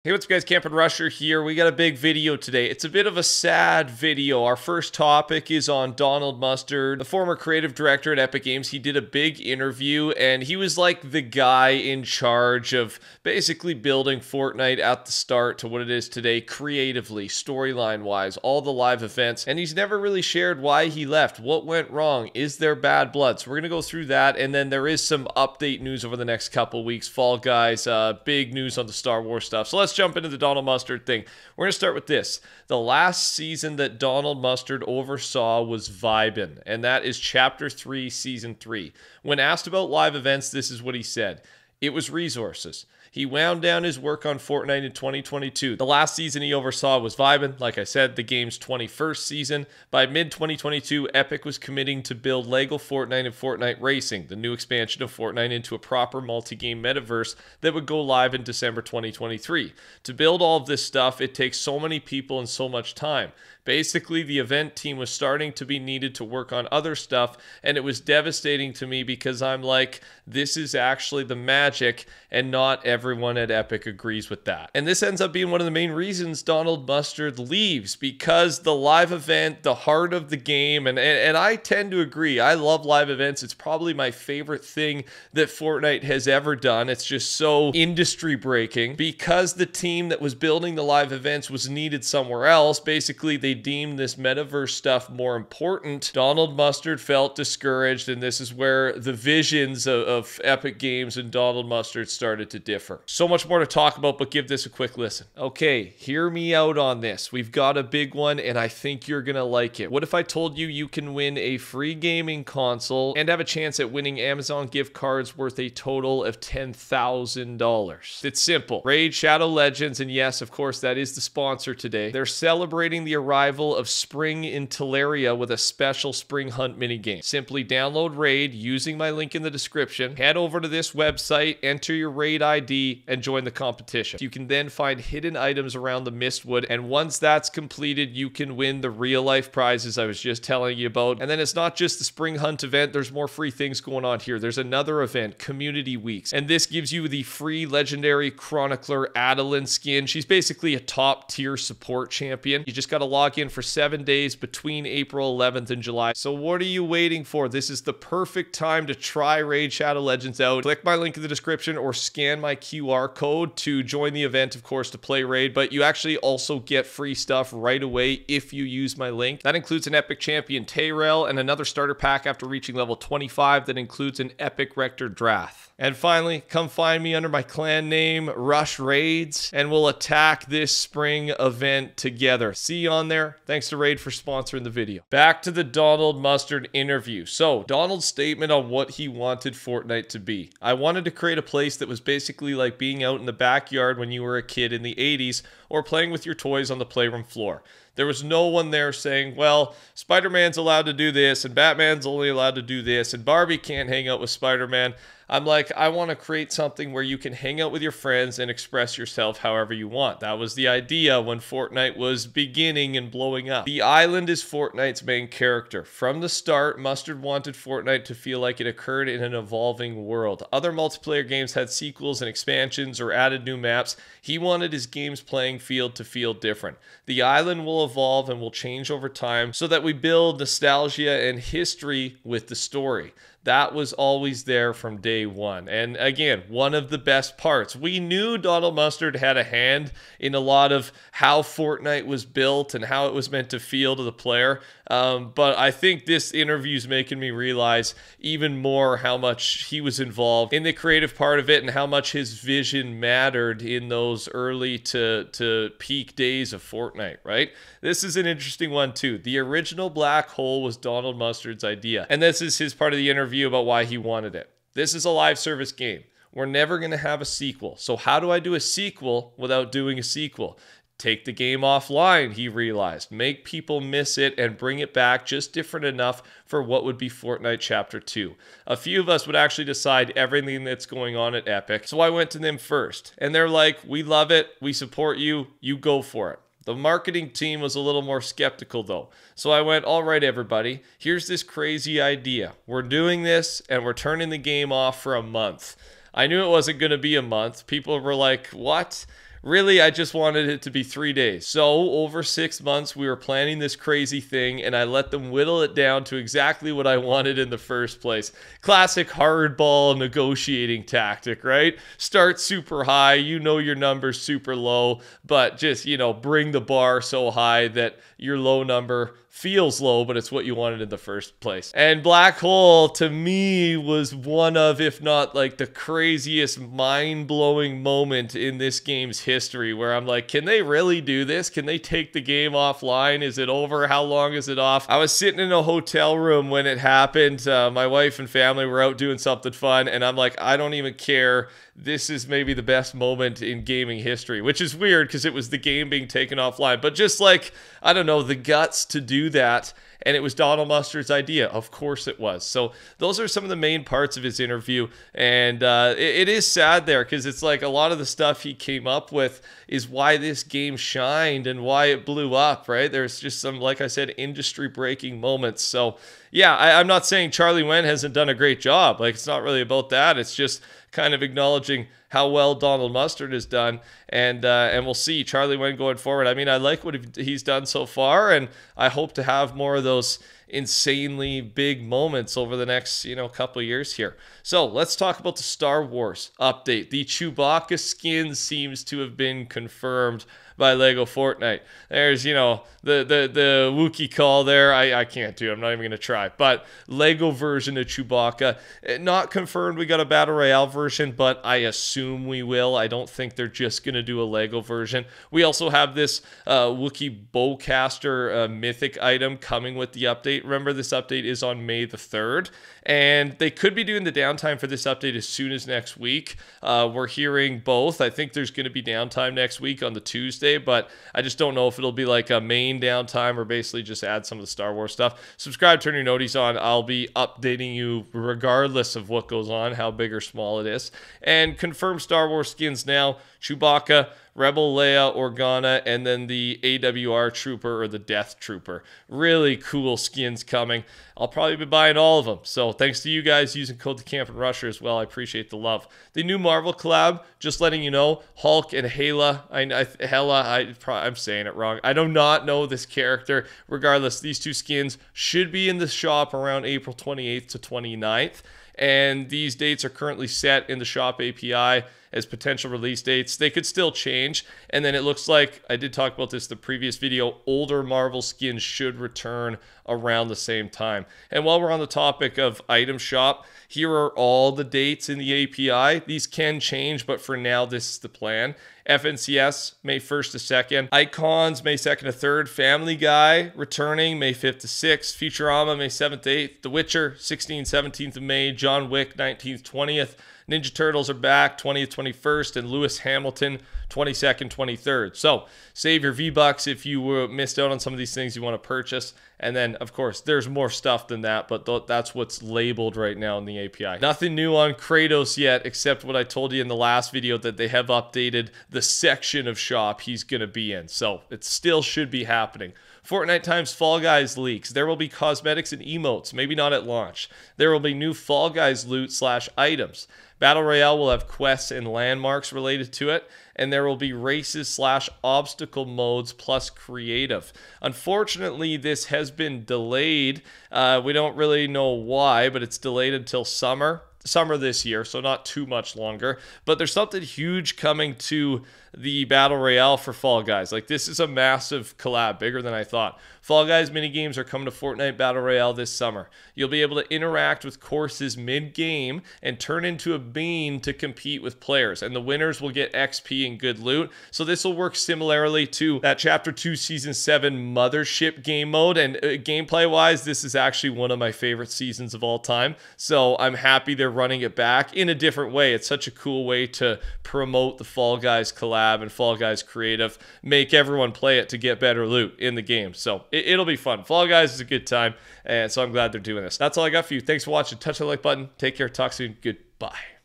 Hey, what's up guys, TheCampingRusher here. We got a big video today. It's a bit of a sad video. Our first topic is on Donald Mustard, the former creative director at Epic Games. He did a big interview and he was like the guy in charge of basically building Fortnite at the start to what it is today, creatively, storyline-wise, all the live events. And he's never really shared why he left, what went wrong, is there bad blood? So we're going to go through that, and then there is some update news over the next couple weeks. Fall Guys, big news on the Star Wars stuff. So let's jump into the Donald Mustard thing. We're going to start with this. The last season that Donald Mustard oversaw was Vibin, and that is Chapter 3, Season 3. When asked about live events, this is what he said. It was resources. He wound down his work on Fortnite in 2022. The last season he oversaw was Vibin, like I said, the game's 21st season. By mid-2022, Epic was committing to build LEGO Fortnite and Fortnite Racing, the new expansion of Fortnite, into a proper multi-game metaverse that would go live in December 2023. To build all of this stuff, it takes so many people and so much time. Basically, the event team was starting to be needed to work on other stuff, and it was devastating to me because I'm like, this is actually the magic, and not everyone at Epic agrees with that. And this ends up being one of the main reasons Donald Mustard leaves, because the live event, the heart of the game, and I tend to agree. I love live events. It's probably my favorite thing that Fortnite has ever done. It's just so industry breaking. Because the team that was building the live events was needed somewhere else, basically they deemed this metaverse stuff more important. Donald Mustard felt discouraged, and this is where the visions of Epic Games and Donald Mustard started to differ. So much more to talk about, but give this a quick listen. Okay, hear me out on this. We've got a big one, and I think you're gonna like it. What if I told you you can win a free gaming console and have a chance at winning Amazon gift cards worth a total of $10,000? It's simple. Raid Shadow Legends, and yes, of course, that is the sponsor today. They're celebrating the arrival of spring in Teleria with a special spring hunt minigame. Simply download Raid using my link in the description, head over to this website, enter your Raid ID, and join the competition. You can then find hidden items around the Mistwood, and once that's completed, you can win the real life prizes I was just telling you about. And then it's not just the spring hunt event, there's more free things going on here. There's another event, Community Weeks, and this gives you the free legendary chronicler Adeline skin. She's basically a top tier support champion. You just got to log in for 7 days between April 11th and July. So what are you waiting for? This is the perfect time to try Raid Shadow Legends out. Click my link in the description or scan my QR code to join the event, of course, to play Raid, but you actually also get free stuff right away if you use my link. That includes an epic champion Tayrel and another starter pack after reaching level 25 that includes an epic Rector Drath. And finally, come find me under my clan name, Rush Raids, and we'll attack this spring event together. See you on there. Thanks to Raid for sponsoring the video. Back to the Donald Mustard interview. So, Donald's statement on what he wanted Fortnite to be. I wanted to create a place that was basically like being out in the backyard when you were a kid in the 80s, or playing with your toys on the playroom floor. There was no one there saying, well, Spider-Man's allowed to do this, and Batman's only allowed to do this, and Barbie can't hang out with Spider-Man. I'm like, I want to create something where you can hang out with your friends and express yourself however you want. That was the idea when Fortnite was beginning and blowing up. The island is Fortnite's main character. From the start, Mustard wanted Fortnite to feel like it occurred in an evolving world. Other multiplayer games had sequels and expansions or added new maps. He wanted his game's playing field to feel different. The island will evolve and will change over time so that we build nostalgia and history with the story. That was always there from day one. And again, one of the best parts. We knew Donald Mustard had a hand in a lot of how Fortnite was built and how it was meant to feel to the player. But I think this interview is making me realize even more how much he was involved in the creative part of it and how much his vision mattered in those early to peak days of Fortnite, right? This is an interesting one too. The original black hole was Donald Mustard's idea. And this is his part of the interview about why he wanted it. This is a live service game. We're never going to have a sequel. So how do I do a sequel without doing a sequel? Take the game offline, he realized. Make people miss it and bring it back just different enough for what would be Fortnite Chapter 2. A few of us would actually decide everything that's going on at Epic. So I went to them first. And they're like, we love it. We support you. You go for it. The marketing team was a little more skeptical though. So I went, all right, everybody, here's this crazy idea. We're doing this and we're turning the game off for a month. I knew it wasn't going to be a month. People were like, what? Really, I just wanted it to be 3 days. So over 6 months, we were planning this crazy thing, and I let them whittle it down to exactly what I wanted in the first place. Classic hardball negotiating tactic, right? Start super high, you know your number's super low, but just, bring the bar so high that your low number feels low, but it's what you wanted in the first place. And Black Hole, to me, was one of, if not like the craziest, mind-blowing moment in this game's history, where I'm like, can they really do this? Can they take the game offline? Is it over? How long is it off? I was sitting in a hotel room when it happened. My wife and family were out doing something fun, and I'm like, I don't even care. This is maybe the best moment in gaming history, which is weird because it was the game being taken offline. But just like, I don't know, the guts to do that. And it was Donald Mustard's idea. Of course it was. So those are some of the main parts of his interview. And it is sad there because it's like a lot of the stuff he came up with is why this game shined and why it blew up, right? There's just some, like I said, industry-breaking moments. So yeah, I'm not saying Charlie Wen hasn't done a great job. Like, it's not really about that. It's just kind of acknowledging how well Donald Mustard has done, and we'll see Charlie Wen going forward. I mean, I like what he's done so far, and I hope to have more of those insanely big moments over the next, couple of years here. So let's talk about the Star Wars update. The Chewbacca skin seems to have been confirmed by Lego Fortnite. There's, the Wookiee call there. I can't do it. I'm not even going to try. But Lego version of Chewbacca. Not confirmed we got a Battle Royale version, but I assume we will. I don't think they're just going to do a Lego version. We also have this Wookiee Bowcaster mythic item coming with the update. Remember, this update is on May the 3rd. And they could be doing the downtime for this update as soon as next week. We're hearing both. I think there's going to be downtime next week on the Tuesday, but I just don't know if it'll be like a main downtime or basically just add some of the Star Wars stuff. Subscribe, turn your noties on. I'll be updating you regardless of what goes on, how big or small it is. And confirmed Star Wars skins now. Chewbacca, Rebel Leia, Organa, and then the AWR Trooper or the Death Trooper. Really cool skins coming. I'll probably be buying all of them. So thanks to you guys using code TheCampingRusher as well. I appreciate the love. The new Marvel collab, just letting you know, Hulk and Hela. I'm saying it wrong. I do not know this character. Regardless, these two skins should be in the shop around April 28th to 29th. And these dates are currently set in the shop API as potential release dates. They could still change. And then it looks like, I did talk about this in the previous video, older Marvel skins should return around the same time. And while we're on the topic of item shop, here are all the dates in the API. These can change, but for now, this is the plan. FNCS, May 1st to 2nd. Icons, May 2nd to 3rd. Family Guy, returning May 5th to 6th. Futurama, May 7th to 8th. The Witcher, 16th, 17th of May. John Wick, 19th, 20th. Ninja Turtles are back, 20th, 21st, and Lewis Hamilton, 22nd, 23rd. So save your V-Bucks if you missed out on some of these things you want to purchase. And then, of course, there's more stuff than that, but that's what's labeled right now in the API. Nothing new on Kratos yet, except what I told you in the last video, that they have updated the section of shop he's going to be in. So it still should be happening. Fortnite times Fall Guys leaks. There will be cosmetics and emotes, maybe not at launch. There will be new Fall Guys loot / items. Battle Royale will have quests and landmarks related to it, and there will be races / obstacle modes plus creative. Unfortunately, this has been delayed. We don't really know why, but it's delayed until summer this year, so not too much longer. But there's something huge coming to the Battle Royale for Fall Guys. Like, this is a massive collab, bigger than I thought. Fall Guys minigames are coming to Fortnite Battle Royale this summer. You'll be able to interact with courses mid-game and turn into a bean to compete with players, and the winners will get XP and good loot. So this will work similarly to that Chapter 2 Season 7 Mothership game mode, and gameplay-wise, this is actually one of my favorite seasons of all time. So I'm happy they're running it back in a different way. It's such a cool way to promote the Fall Guys collab and Fall Guys creative, make everyone play it to get better loot in the game. So it'll be fun. Fall Guys is a good time, and so I'm glad they're doing this. That's all I got for you. Thanks for watching. Touch the like button. Take care. Talk soon. Goodbye.